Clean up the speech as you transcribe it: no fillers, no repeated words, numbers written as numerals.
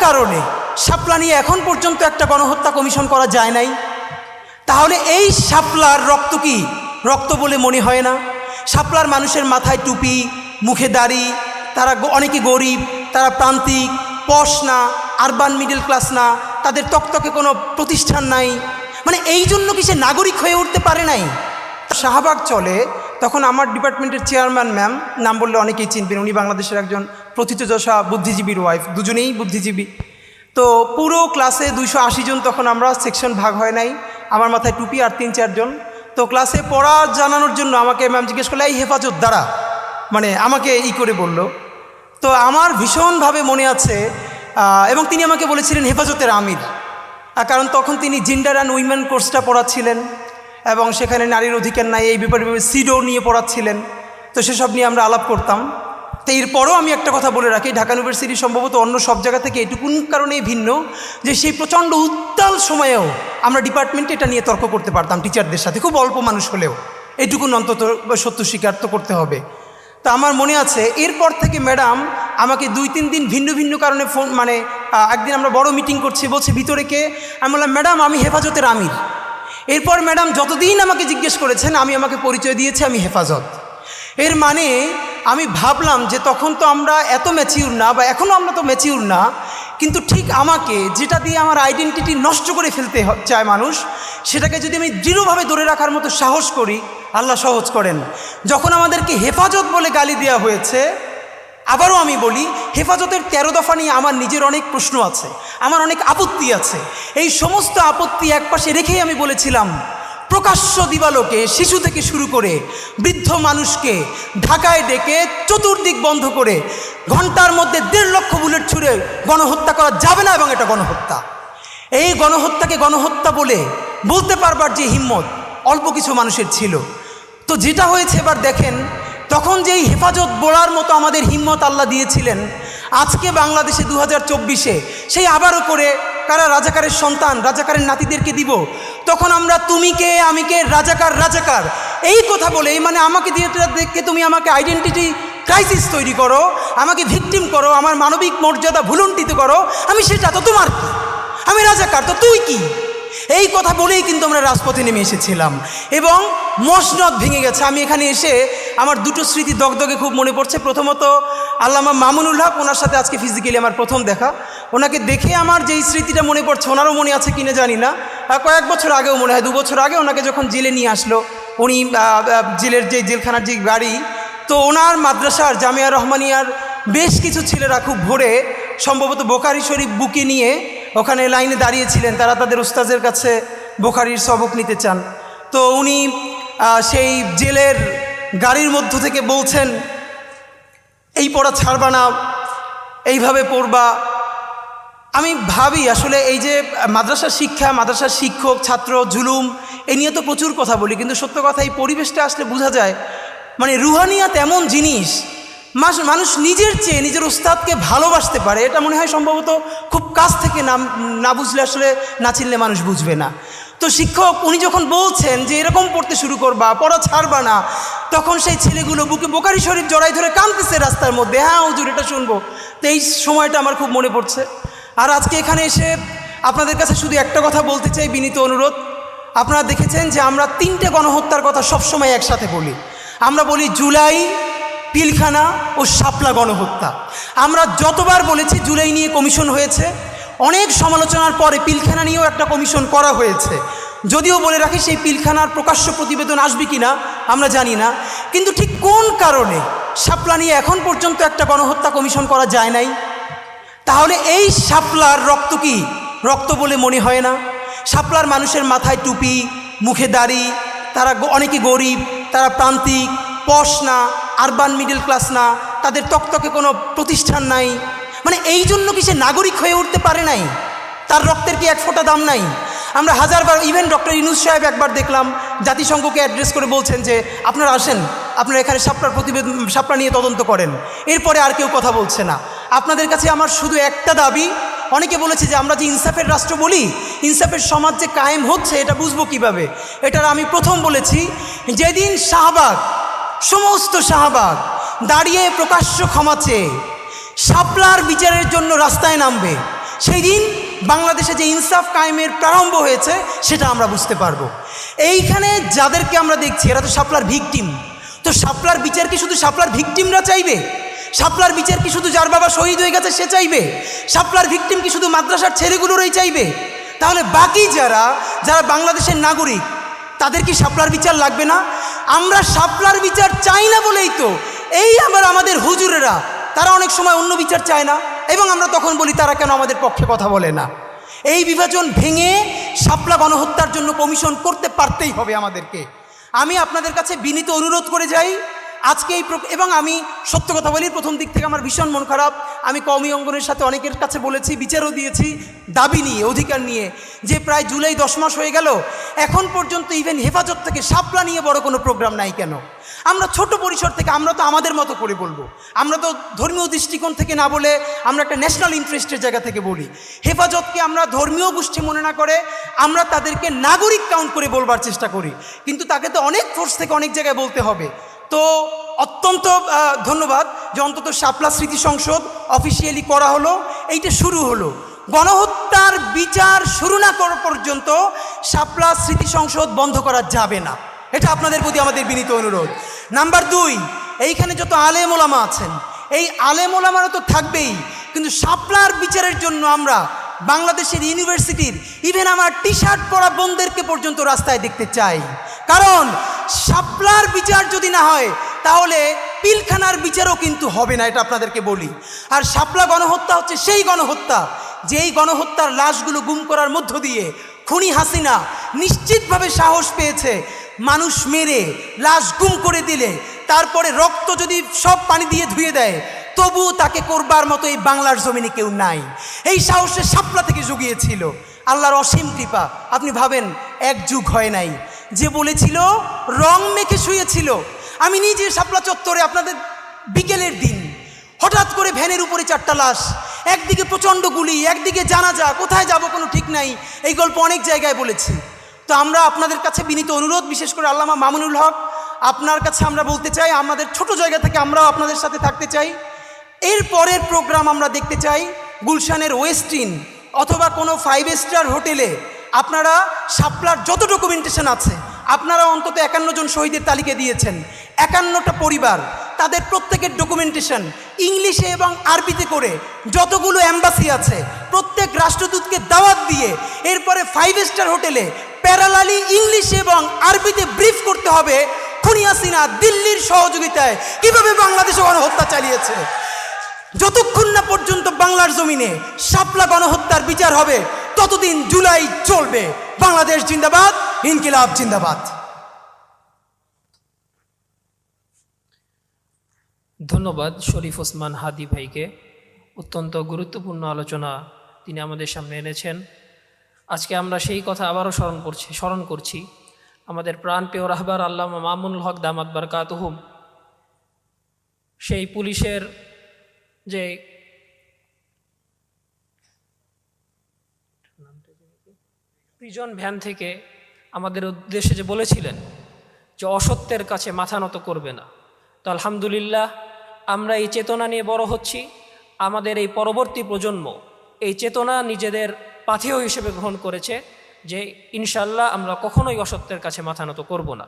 কারণে শাপলা নিয়ে এখন পর্যন্ত একটা গণহত্যা কমিশন করা যায় নাই? তাহলে এই শাপলার রক্ত কি রক্ত বলে মনে হয় না? শাপলার মানুষের মাথায় টুপি, মুখে দাড়ি, তারা অনেকে গরিব, তারা প্রান্তিক, পশ না, আরবান মিডল ক্লাস না, তাদের তকতকে কোনো প্রতিষ্ঠান নাই, মানে এই জন্য কি সে নাগরিক হয়ে উঠতে পারে নাই? শাহবাগ চলে তখন আমার ডিপার্টমেন্টের চেয়ারম্যান ম্যাম, নাম বললে অনেকেই চিনবেন, উনি বাংলাদেশের একজন প্রথিতযশা বুদ্ধিজীবীর ওয়াইফ, দুজনেই বুদ্ধিজীবী। তো পুরো ক্লাসে 280 জন, তখন আমরা সেকশন ভাগ হয় নাই, আমার মাথায় টুপি আর 3-4 জন। তো ক্লাসে পড়া জানানোর জন্য আমাকে ম্যাম জিজ্ঞেস করলো, এই হেফাজত দ্বারা, মানে আমাকে করে বলল। তো আমার ভীষণভাবে মনে আছে, এবং তিনি আমাকে বলেছিলেন হেফাজতের আমির, কারণ তখন তিনি জেন্ডার অ্যান্ড উইমেন কোর্সটা পড়াচ্ছিলেন এবং সেখানে নারীর অধিকার নাই এই ব্যাপারে সিডো নিয়ে পড়াচ্ছিলেন। তো সেসব নিয়ে আমরা আলাপ করতাম। তো এরপরও আমি একটা কথা বলে রাখি, ঢাকা ইউনিভার্সিটি সম্ভবত অন্য সব জায়গা থেকে এটুকুন কারণেই ভিন্ন যে সেই প্রচণ্ড উত্তাল সময়েও আমরা ডিপার্টমেন্টে এটা নিয়ে তর্ক করতে পারতাম টিচারদের সাথে, খুব অল্প মানুষ হলেও এটুকুন অন্তত সত্য স্বীকার তো করতে হবে। তো আমার মনে আছে এরপর থেকে ম্যাডাম আমাকে 2-3 দিন ভিন্ন ভিন্ন কারণে ফোন, মানে একদিন আমরা বড় মিটিং করছি, বলছে ভিতরে কে? আমি বললাম ম্যাডাম আমি হেফাজতের আমির। এরপর ম্যাডাম যতদিন আমাকে জিজ্ঞেস করেছেন আমি আমাকে পরিচয় দিয়েছি আমি হেফাজত। এর মানে আমি ভাবলাম যে তখন তো আমরা এত ম্যাচিউর না, বা এখনও আমরা তো ম্যাচিউর না, কিন্তু ঠিক আমাকে যেটা দিয়ে আমার আইডেন্টিটি নষ্ট করে ফেলতে চায় মানুষ, সেটাকে যদি আমি দৃঢ়ভাবে ধরে রাখার মতো সাহস করি, আল্লাহ সহজ করেন। যখন আমাদেরকে হেফাজত বলে গালি দেওয়া হয়েছে, আবারও আমি বলি হেফাজতের 13 দফা নিয়ে আমার নিজের অনেক প্রশ্ন আছে, আমার অনেক আপত্তি আছে। এই সমস্ত আপত্তি একপাশে রেখেই আমি বলেছিলাম প্রকাশ্য দিবালোকে শিশু থেকে শুরু করে বৃদ্ধ মানুষকে ঢাকায় ডেকে চতুর্দিক বন্ধ করে ঘন্টার মধ্যে 1.5 লক্ষ বুলেট ছুঁড়ে গণহত্যা করা যাবে না, এবং এটা গণহত্যা। এই গণহত্যাকে গণহত্যা বলে বলতে পারবার যে হিম্মত অল্প কিছু মানুষের ছিল। তো যেটা হয়েছে এবার দেখেন, তখন যেই হেফাজত বলার মতো আমাদের হিম্মত আল্লাহ দিয়েছিলেন, আজকে বাংলাদেশে 2024-এ সেই আবারও করে কারা রাজাকারের সন্তান, রাজাকারের নাতিদেরকে দিব, তখন আমরা তুমি কে আমি কে, রাজাকার রাজাকার এই কথা বলে, মানে আমাকে দিয়ে দেখে তুমি আমাকে আইডেন্টিটি ক্রাইসিস তৈরি করো, আমাকে ভিকটিম করো, আমার মানবিক মর্যাদা ভুলুণ্ঠিত করো, আমি সেটা তো তোমার কি, আমি রাজাকার তো তুই কি, এই কথা বলেই কিন্তু আমরা রাজপথে নেমে এসেছিলাম এবং মসনদ ভেঙে গেছে। আমি এখানে এসে আমার দুটো স্মৃতি দগদগে খুব মনে পড়ছে। প্রথমত আল্লামা মামুনুল হক, ওনার সাথে আজকে ফিজিক্যালি আমার প্রথম দেখা, ওনাকে দেখে আমার যেই স্মৃতিটা মনে পড়ছে, ওনারও মনে আছে কিনা জানি না, কয়েক বছর আগেও মনে হয় 2 বছর আগে ওনাকে যখন জেলে নিয়ে আসলো, উনি জেলের যে জেলখানার যে গাড়ি, তো ওনার মাদ্রাসার জামিয়া রহমানিয়ার বেশ কিছু ছেলেরা খুব ভোরে সম্ভবত বোখারি শরীফ বুকে নিয়ে ওখানে লাইনে দাঁড়িয়েছিলেন, তারা তাদের উস্তাদের কাছে বোখারির সবক নিতে চান। তো উনি সেই জেলের গাড়ির মধ্য থেকে বলছেন এই পড়া ছাড়বা না, এইভাবে পড়বা। আমি ভাবি আসলে এই যে মাদ্রাসার শিক্ষা, মাদ্রাসার শিক্ষক ছাত্র জুলুম, এই নিয়ে তো প্রচুর কথা বলি, কিন্তু সত্য কথা এই পরিবেশটা আসলে বোঝা যায়, মানে রুহানিয়াত এমন জিনিস, মানুষ নিজের চেয়ে নিজের উস্তাদকে ভালোবাসতে পারে, এটা মনে হয় সম্ভবত খুব কাছ থেকে না বুঝলে আসলে না চিনলে মানুষ বুঝবে না। তো শিক্ষক উনি যখন বলছেন যে এরকম পড়তে শুরু করবা, পড়া ছাড়বা না, তখন সেই ছেলেগুলো বুকে বোখারি শরীফ জড়াই ধরে কাঁদতেছে রাস্তার মধ্যে, হ্যাঁ হুজুর এটা শুনবো। তো এই সময়টা আমার খুব মনে পড়ছে। আর আজকে এখানে এসে আপনাদের কাছে শুধু একটা কথা বলতে চাই, বিনীত অনুরোধ। আপনারা দেখেছেন যে আমরা 3টে গণহত্যার কথা সবসময় একসাথে বলি। আমরা বলি জুলাই, পিলখানা ও শাপলা গণহত্যা। আমরা যতবার বলেছি জুলাই নিয়ে কমিশন হয়েছে, অনেক সমালোচনার পরে পিলখানা নিয়েও একটা কমিশন করা হয়েছে। যদিও বলে রাখি সেই পিলখানার প্রকাশ্য প্রতিবেদন আসবে কিনা আমরা জানি না, কিন্তু ঠিক কোন কারণে শাপলা নিয়ে এখন পর্যন্ত একটা গণহত্যা কমিশন করা যায় নাই? তাহলে এই শাপলার রক্ত কি রক্ত বলে মনে হয় না? শাপলার মানুষের মাথায় টুপি, মুখে দাড়ি, তারা অনেকে গরিব, তারা প্রান্তিক, পশ না, আরবান মিডল ক্লাস না, তাদের তকতকে কোনো প্রতিষ্ঠান নাই, মানে এই জন্য কি সে নাগরিক হয়ে উঠতে পারে নাই? তার রক্তের কি এক ফোঁটা দাম নাই? আমরা হাজারবার, ইভেন ডক্টর ইউনূস সাহেব একবার দেখলাম জাতিসংঘকে অ্যাড্রেস করে বলছেন যে আপনারা আসেন, আপনারা এখানে শাপলা নিয়ে তদন্ত করেন। এরপরে আর কেউ কথা বলছে না। আপনাদের কাছে আমার শুধু একটা দাবি, অনেকে বলেছে যে আমরা যে ইনসাফের রাষ্ট্র বলি, ইনসাফের সমাজ যে কায়েম হচ্ছে এটা বুঝবো কিভাবে? এটার আমি প্রথম বলেছি, যেদিন শাহবাগ, সমস্ত শাহবাগ দাঁড়িয়ে প্রকাশ্য ক্ষমা চেয়ে শাপলার বিচারের জন্য রাস্তায় নামবে, সেই দিন বাংলাদেশে যে ইনসাফ কায়েমের প্রারম্ভ হয়েছে সেটা আমরা বুঝতে পারবো। এইখানে যাদেরকে আমরা দেখছি এরা তো শাপলার ভিকটিম। তো শাপলার বিচার কি শুধু শাপলার ভিকটিমরা চাইবে? শাপলার বিচার কি শুধু যার বাবা শহীদ হয়ে গেছে সে চাইবে? শাপলার ভিকটিম কি শুধু মাদ্রাসার ছেলেগুলোরই চাইবে? তাহলে বাকি যারা বাংলাদেশের নাগরিক তাদের কি শাপলার বিচার লাগবে না? আমরা শাপলার বিচার চাই না বলেই তো এই আমাদের হুজুরেরা তারা অনেক সময় অন্য বিচার চায় না, এবং আমরা তখন বলি তারা কেন আমাদের পক্ষে কথা বলে না। এই বিভাজন ভেঙে শাপলা গণহত্যার জন্য কমিশন করতে পারতেই হবে আমাদেরকে। আমি আপনাদের কাছে বিনীত অনুরোধ করে যাই আজকে এবং আমি সত্য কথা বলি, প্রথম দিক থেকে আমার ভীষণ মন খারাপ। আমি কওমি অঙ্গনের সাথে অনেকের কাছে বলেছি, বিচারও দিয়েছি দাবি নিয়ে, অধিকার নিয়ে, যে প্রায় জুলাই 10 মাস হয়ে গেল এখন পর্যন্ত ইভেন হেফাজত থেকে শাপলা নিয়ে বড় কোনো প্রোগ্রাম নাই কেন? আমরা ছোট পরিসর থেকে আমরা তো আমাদের মতো করে বলবো, আমরা তো ধর্মীয় দৃষ্টিকোণ থেকে না বলে আমরা একটা ন্যাশনাল ইন্টারেস্টের জায়গা থেকে বলি। হেফাজতকে আমরা ধর্মীয় গোষ্ঠী মনে না করে আমরা তাদেরকে নাগরিক কাউন্ট করে বলবার চেষ্টা করি, কিন্তু তাকে তো অনেক ফোর্স থেকে অনেক জায়গায় বলতে হবে। তো অত্যন্ত ধন্যবাদ যে অন্তত শাপলা স্মৃতি সংসদ অফিসিয়ালি করা হলো, এইটা শুরু হলো। গণহত্যার বিচার শুরু না করা পর্যন্ত শাপলা স্মৃতি সংসদ বন্ধ করা যাবে না, এটা আপনাদের প্রতি আমাদের বিনীত অনুরোধ। নাম্বার 2, এইখানে যত আলেম ওলামা আছেন এই আলেম ওলামারা তো থাকবেই, কিন্তু শাপলার বিচারের জন্য আমরা বাংলাদেশের ইউনিভার্সিটির ইভেন আমার টি শার্ট পরা বোনদেরকে পর্যন্ত রাস্তায় দেখতে চাই। কারণ শাপলার বিচার যদি না হয় তাহলে পিলখানার বিচারও কিন্তু হবে না, এটা আপনাদেরকে বলি। আর শাপলা গণহত্যা হচ্ছে সেই গণহত্যা যেই গণহত্যার লাশগুলো গুম করার মধ্য দিয়ে খুনি হাসিনা নিশ্চিতভাবে সাহস পেয়েছে মানুষ মেরে লাশ গুম করে দিলে তারপরে রক্ত যদি সব পানি দিয়ে ধুয়ে দেয় তবুও তাকে করবার মতো এই বাংলার জমিনে কেউ নাই। এই সাহসে শাপলা থেকে জুগিয়েছিল আল্লাহর অসীম কৃপা। আপনি ভাবেন 1 যুগ হয় নাই, যে বলেছিল রং মেখে শুয়েছিল। আমি নিজে শাপলা চত্বরে আপনাদের বিকেলের দিন হঠাৎ করে ভ্যানের উপরে 4টা লাশ, একদিকে প্রচণ্ড গুলি, একদিকে জানাজা, কোথায় যাব কোনো ঠিক নাই। এই গল্প অনেক জায়গায় বলেছি। তো আমরা আপনাদের কাছে বিনীত অনুরোধ, বিশেষ করে আল্লামা মামুনুল হক আপনার কাছে আমরা বলতে চাই, আমাদের ছোট জায়গা থেকে আমরাও আপনাদের সাথে থাকতে চাই। এর পরের প্রোগ্রাম আমরা দেখতে চাই গুলশানের ওয়েস্টিন অথবা কোনো 5 স্টার হোটেলে আপনারা শাপলার যত ডকুমেন্টেশন আছে, আপনারা অন্তত 51 জন শহীদের তালিকা দিয়েছেন, 51টা পরিবার, তাদের প্রত্যেকের ডকুমেন্টেশন ইংলিশে এবং আরবিতে করে যতগুলো এম্বাসি আছে প্রত্যেক রাষ্ট্রদূতকে দাওয়াত দিয়ে এরপরে 5 স্টার হোটেলে প্যারালালি ইংলিশে এবং আরবিতে ব্রিফ করতে হবে খুনি হাসিনা দিল্লির সহযোগিতায় কিভাবে বাংলাদেশে গণহত্যা চালিয়েছে। যতক্ষণ না পর্যন্ত বাংলার জমিনে শাপলা গণহত্যার বিচার হবে ততদিন জুলাই চলবে। বাংলাদেশ জিন্দাবাদ, ইনকিলাব জিন্দাবাদ। ধন্যবাদ শরীফ ওসমান হাদি ভাইকে, অত্যন্ত গুরুত্বপূর্ণ আলোচনা তিনি আমাদের সামনে এনেছেন। আজকে আমরা সেই কথা আবারও স্মরণ করছি আমাদের প্রাণপ্রিয় রাহবার আল্লামা মামুনুল হক দামাত বারকাতুহুম সেই পুলিশের যে প্রিজন ভ্যান থেকে আমাদের উদ্দেশ্যে যে বলেছিলেন যে অসত্যের কাছে মাথা নত করবে না। তো আলহামদুলিল্লাহ আমরা এই চেতনা নিয়ে বড় হচ্ছি। আমাদের এই পরবর্তী প্রজন্ম এই চেতনা নিজেদের পাথেয় হিসেবে গ্রহণ করেছে যে ইনশাল্লাহ আমরা কখনোই অসত্যের কাছে মাথা নত করব না।